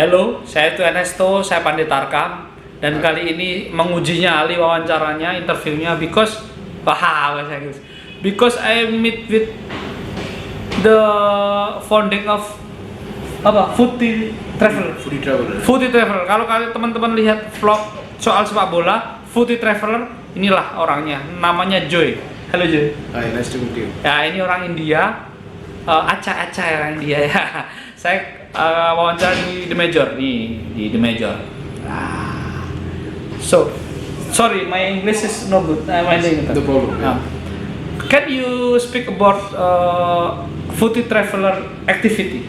Halo, saya itu Ernesto, saya Punditarrrkam, dan kali ini menguji nyali wawancaranya, interviewnya because I meet with the founding of Footy Traveller. Footy Traveller. Kalau kalian teman-teman lihat vlog soal sepak bola, Footy Traveller, inilah orangnya. Namanya Joy. Halo Joy. Hi, nice to meet you. Ya, ini orang India. Acah orang India ya. Saya wawancara di Demajor nih, di Demajor. So, sorry, my English is no good. No problem. Yeah. Can you speak about Footy Traveller activity?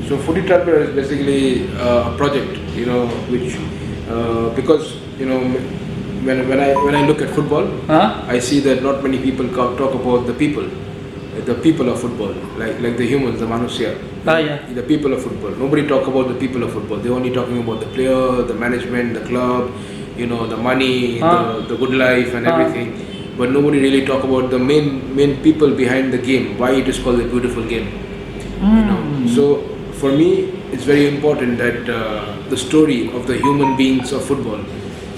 So Footy Traveller is basically a project, which because when I look at football, I see that not many people talk about the people of football, like the humans, the manusya. The people of football. Nobody talk about the people of football. They're only talking about the player, the management, the club, the money, the good life and everything. But nobody really talk about the main people behind the game. Why it is called a beautiful game. So for me, it's very important that the story of the human beings of football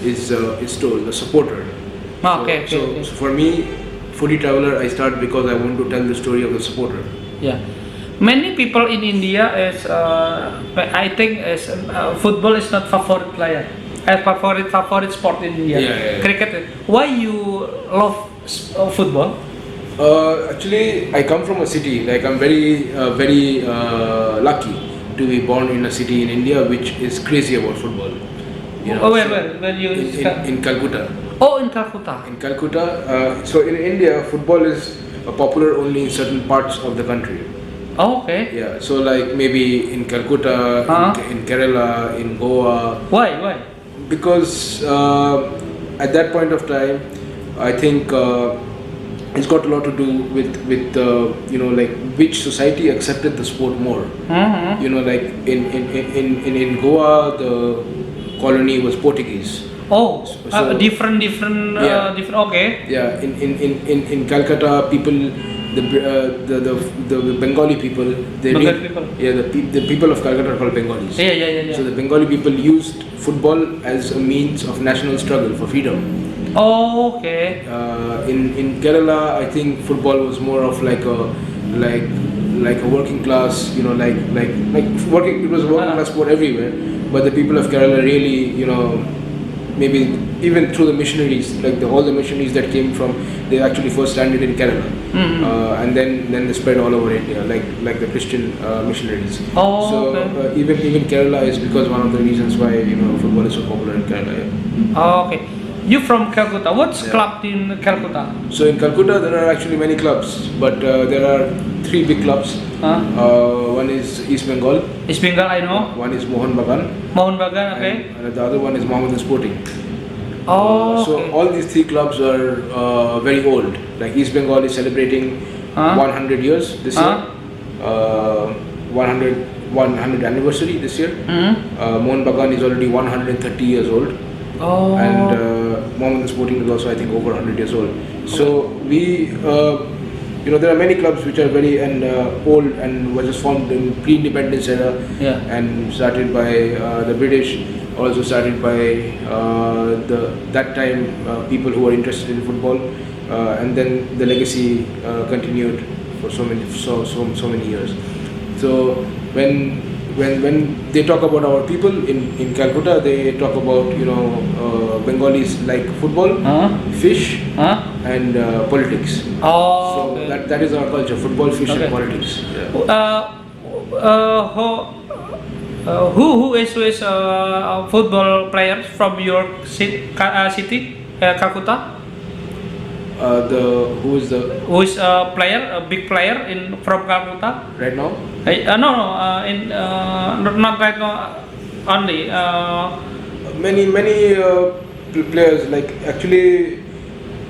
is told. The supporter. So for me, Footy Traveller, I start because I want to tell the story of the supporter. Yeah, many people in India is I think is football is not favorite player, favorite sport in India. Yeah. Cricket. Why you love football? Actually, I come from a city. Like I'm very lucky to be born in a city in India which is crazy about football. Where you in Calcutta. Oh, in Calcutta. In Calcutta, so in India, football is popular only in certain parts of the country. Oh, okay. Yeah, so like maybe in Calcutta, in Kerala, in Goa. Why? Because at that point of time, I think it's got a lot to do with like which society accepted the sport more. Like in Goa, the colony was Portuguese. Oh, so, different. Okay. Yeah, in Calcutta, people, the Bengali people, the people of Calcutta are called Bengalis. Yeah. So the Bengali people used football as a means of national struggle for freedom. Oh, okay. In Kerala, I think football was more of like a working class, like working. It was a working class sport everywhere, but the people of Kerala really, maybe even through the missionaries, like all the missionaries that came from, they actually first landed in Kerala, and then they spread all over India, like the Christian missionaries. Oh, so okay. Even Kerala is because one of the reasons why football is so popular in Kerala. Yeah. Oh, okay. You from Calcutta? What's club in Calcutta? So in Calcutta there are actually many clubs, but there are 3 big clubs. One is East Bengal. East Bengal, I know. One is Mohun Bagan. Mohun Bagan, okay. And the other one is Mohammedan Sporting. Oh. So okay. all these 3 clubs are very old. Like East Bengal is celebrating 100 years this year. 100 anniversary this year. Mohun Bagan is already 130 years old. Oh. And Mohammedan Sporting is also, I think, over 100 years old. So we, there are many clubs which are very old and were just formed in pre-independence era, and started by the British. Also started by that time people who were interested in football, and then the legacy continued for so many years. So when they talk about our people in Calcutta, they talk about Bengalis like football, fish, and politics. Oh, so okay. that is our culture: football, fish, and politics. Who is football players from your city, Calcutta? Who is a player, a big player from Calcutta right now? Not right now only. Many players, like actually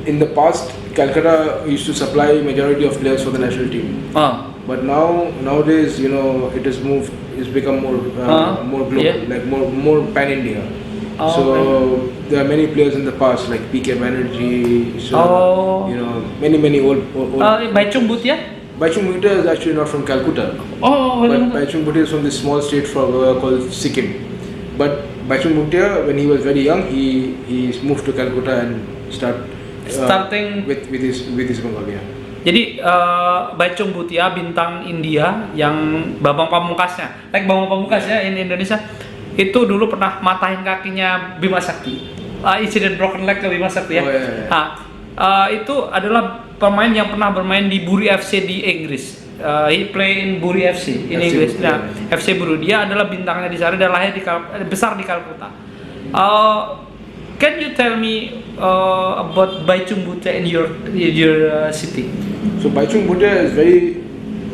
in the past Calcutta used to supply majority of players for the national team. But nowadays it has moved. It's become more global, like more pan India. So there are many players in the past like PK Banerjee. So many old. Baichung Bhutia. Baichung Bhutia is actually not from Calcutta. But Baichung Bhutia is from this small state called Sikkim. But Baichung Bhutia, when he was very young, he moved to Calcutta and starting with his Bengal. Yeah. Jadi Baichung Bhutia bintang India yang Bambang Pamungkasnya, like Bambang Pamungkas ya in Indonesia, itu dulu pernah matahin kakinya Bima Sakti. Insiden broken leg ke Bima Sakti ya. Oh, yeah. Itu adalah pemain yang pernah bermain di Bury FC di Inggris. He play in Bury FC in Inggris. Nah, FC Bury, dia adalah bintangnya di sana dan lahir besar di Calcutta. Can you tell me about Baichung Bhutia in your city? So Baichung Bhutia is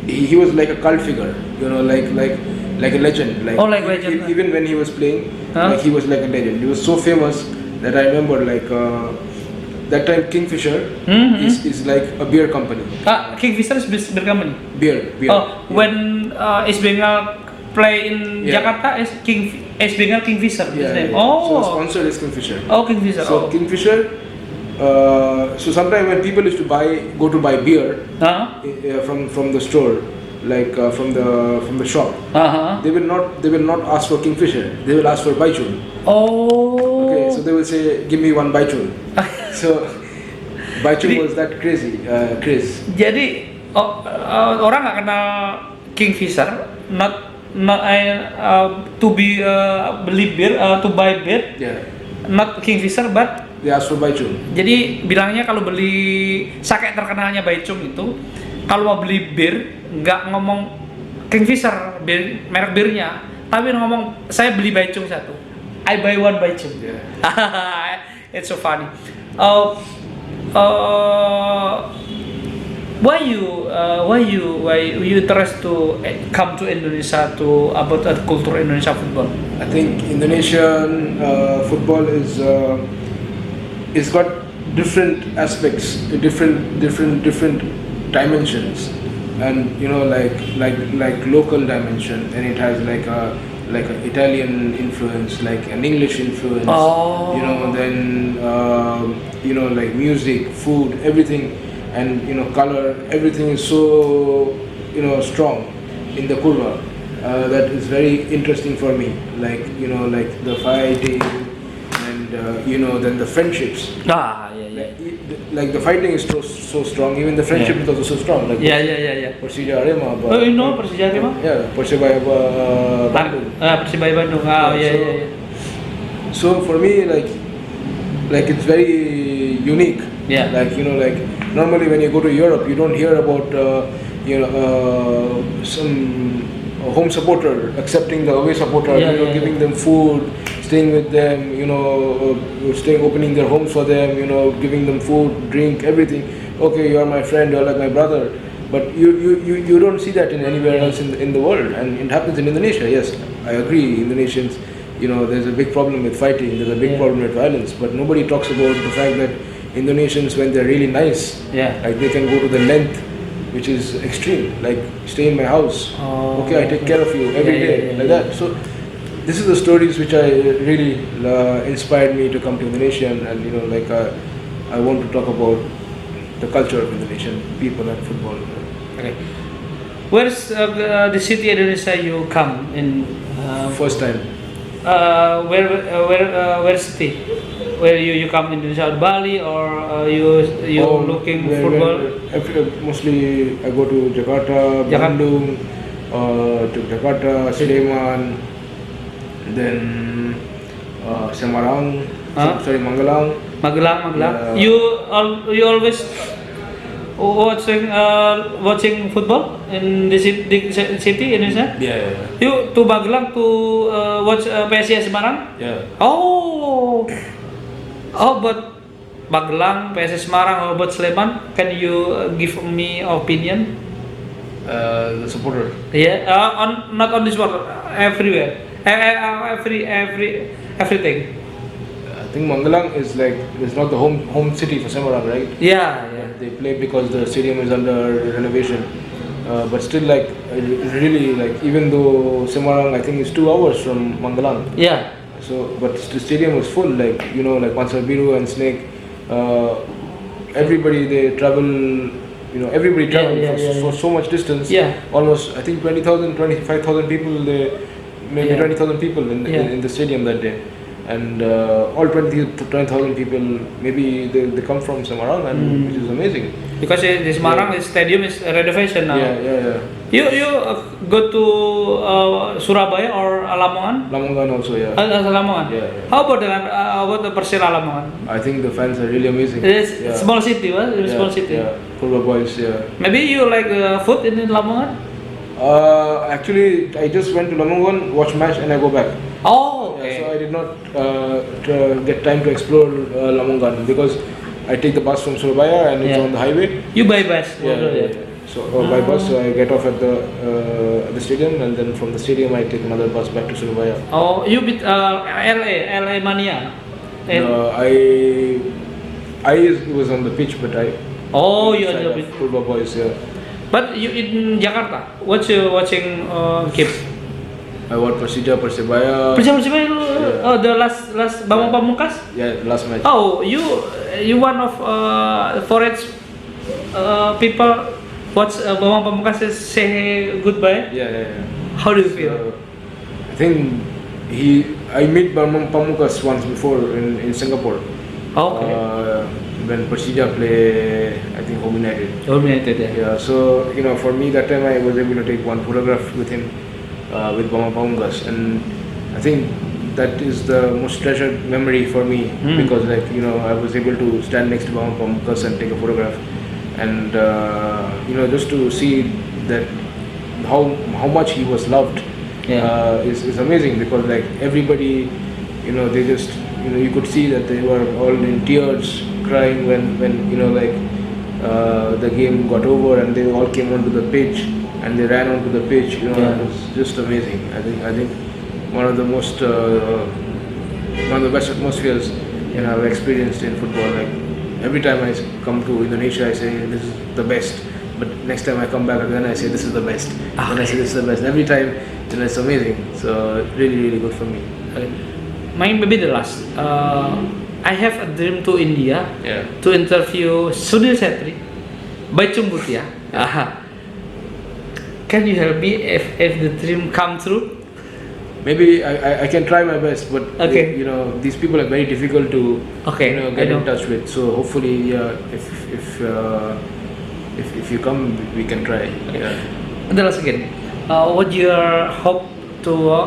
he was like a cult figure, you know, like a legend. Like legend. Even when he was playing, like he was like a legend. He was so famous that I remember that time Kingfisher is like a beer company. Kingfisher is beer company. Beer. When East Bengal play in Jakarta, is East Bengal Kingfisher. His name. So sponsor is Kingfisher. Kingfisher. Kingfisher. So sometimes when people used to go to buy beer from the store, like from the shop, they will not ask for Kingfisher. They will ask for Baichung. Okay, so they will say, "Give me one Baichung." So Baichung was that crazy. Jadi orang nggak kenal Kingfisher, not to beli beer, to buy beer, not Kingfisher, but they ask for Baichung. Jadi bilangnya kalau beli sake terkenalnya Baichung itu, kalau mau beli bir nggak ngomong Kingfisher merek birnya, tapi ngomong saya beli Baichung satu. I buy one Baichung. It's so funny. Why you interest to come to Indonesia to about culture Indonesia football? I think Indonesian football is got different aspects, different dimensions, and you know like local dimension, and it has like an Italian influence, like an English influence. You know, then like music, food, everything, and you know color, everything is so strong in the kurva. That is very interesting for me. Like like the fighting, and then the friendships. Like the fighting is so strong. Even the friendship is also so strong. Like Persija Arema. You know Persija Arema? Yeah, Persibaya Bandung. Persibaya Bandung. So for me, like it's very unique. Yeah. Like like normally when you go to Europe, you don't hear about some home supporter accepting the away supporter, giving them food, staying with them, opening their homes for them, giving them food, drink, everything. Okay, you are my friend, you are like my brother. But you don't see that in anywhere else in the world, and it happens in Indonesia. Yes, I agree. Indonesians, there's a big problem with fighting. There's a big problem with violence, but nobody talks about the fact that Indonesians, when they're really nice, like they can go to the length which is extreme, like stay in my house. Okay, I take care of you every day, like that. So this is the stories which I really inspired me to come to Indonesia, and I want to talk about the culture of Indonesian people and football. Okay, where's the city Indonesia you come in? First time. Where city? Where you come in Indonesia, Bali, or you looking football? Mostly I go to Jakarta, Bandung, to Jakarta, Sleman, then Semarang, Magelang. Magelang. You always watching football in the city Indonesia? Yeah. You to Magelang to watch PSIS Semarang? Yeah. But Magelang, PSIS Semarang, how about Sleman? Can you give me opinion? The supporter. Yeah. Not on this one. Everywhere. Everything. I think Magelang is not the home city for Semarang, right? Yeah. They play because the stadium is under renovation. But still, really, even though Semarang, I think, is 2 hours from Magelang. Yeah. So, but the stadium was full, like Pansar Biru and Snake. Everybody they travel. Everybody travel for so much distance. Yeah. Almost, I think 20,000, 25,000 people they maybe 20,000 people in the stadium that day. And all 20,000 people, maybe they come from somewhere around, and which is amazing. Because this Semarang stadium is renovation now. Yeah. You go to Surabaya or Lamongan? Lamongan also, yeah. Lamongan. Yeah. How about the Persela Lamongan? I think the fans are really amazing. It's small city, what? Small city. Yeah. Football boys, yeah. Maybe you like food in Lamongan? Actually, I just went to Lamongan, watch match, and I go back. Oh, okay. So I did not get time to explore Lamongan because I take the bus from Surabaya and it's on the highway. You buy bus? Yeah. So by bus, I get off at the stadium, and then from the stadium I take another bus back to Surabaya. Oh, you beat LA Mania? No, I was on the pitch, but I. Oh, you on the pitch. Football boys, yeah. But you in Jakarta? What you watching games? I watched Persebaya. Persebaya. Oh, the last Bambang Pamungkas? Yeah, last match. Oh, you one of foreign people watch Bambang Pamungkas say goodbye? Yeah. How do you feel? I think I met Bambang Pamungkas once before in Singapore. Okay. When Persija play, I think Home United. Home United, yeah. Yeah. So for me that time I was able to take one photograph with him, with Bambang Pamungkas, and I think that is the most treasured memory for me because I was able to stand next to Bambang Pamungkas and take a photograph, and just to see that how much he was loved is amazing because everybody they just you could see that they were all in tears crying when the game got over and they all came onto the pitch and they ran onto the pitch. It was just amazing. I think one of the best atmospheres I've experienced in football. Every time I come to Indonesia, I say this is the best. But next time I come back again, I say this is the best. Then I say this is the best. And every time, it's amazing. So really, really good for me. Mine maybe the last. I have a dream to India to interview Sunil Setri, Baichung Bhutia. Can you help me if the dream come true? Maybe I can try my best, but these people are very difficult to get in touch with. So hopefully, if you come, we can try. And the last again, what your hope to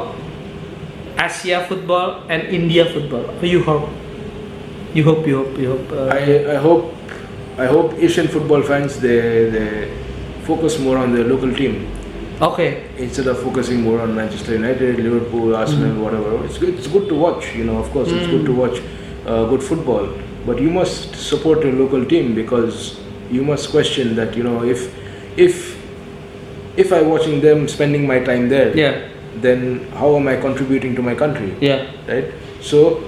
Asia football and India football? You hope. I hope Asian football fans they focus more on their local team. Okay. Instead of focusing more on Manchester United, Liverpool, Arsenal, whatever. It's good to watch. Of course, it's good to watch good football. But you must support your local team because you must question that if I watching them spending my time there, then how am I contributing to my country? Right. So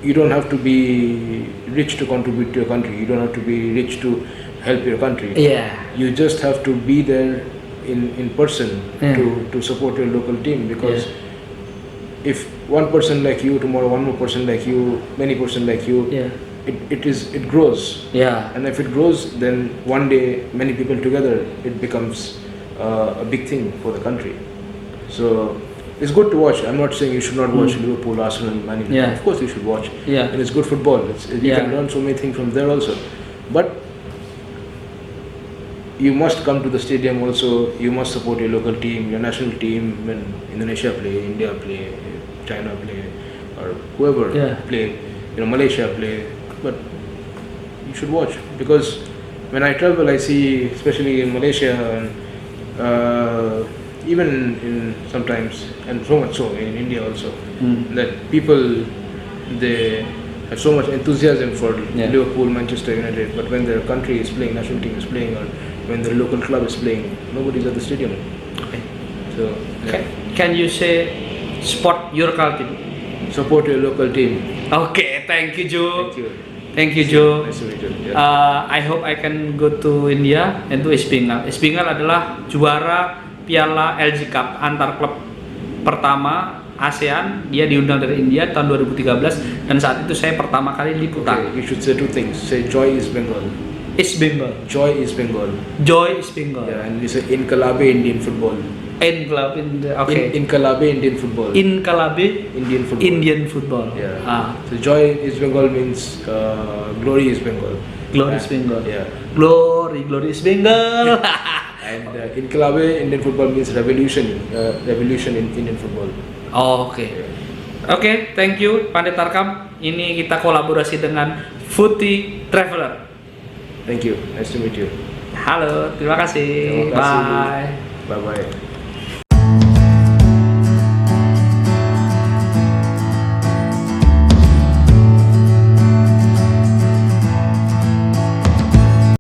you don't have to be rich to contribute to your country. You don't have to be rich to help your country. You just have to be there in person to support your local team because if one person like you, tomorrow one more person like you, many person like you, it grows. And if it grows, then one day many people together, it becomes a big thing for the country. So it's good to watch. I'm not saying you should not watch Liverpool, Arsenal, Man United. Of course you should watch. And it's good football. You can learn so many things from there also. But you must come to the stadium also. You must support your local team, your national team. When Indonesia play, India play, China play, or whoever play, Malaysia play. But you should watch because when I travel, I see, especially in Malaysia and even in sometimes, and so much so in India also, that people they have so much enthusiasm for Liverpool, Manchester United, but when their country is playing, national team is playing, or when their local club is playing, nobody's at the stadium. Okay. So can you say support your local team? Support your local team. Okay, thank you, Joe. Thank you. Joe. Nice to meet you. I hope I can go to India and to East Bengal. East Bengal adalah juara Piala LG Cup antar klub pertama ASEAN. Dia diundang dari India tahun 2013 dan saat itu saya pertama kali liputan. You should say two things. Say Joy East Bengal. East Bengal. Joy East Bengal. Joy East Bengal. And we say Inkalabe Indian football. Inkalabe Indian football. Inkalabe Indian football. Indian football. Yeah. So joy in East Bengal means glory East Bengal. Glory East Bengal. Yeah. Glory East Bengal. And Inkalabe Indian football means revolution in Indian football. Oke. Oke, thank you Punditarrrkam. Ini kita kolaborasi dengan Footy Traveller. Thank you. Nice to meet you. Halo, terima kasih. Terima kasih. Bye. Bye bye.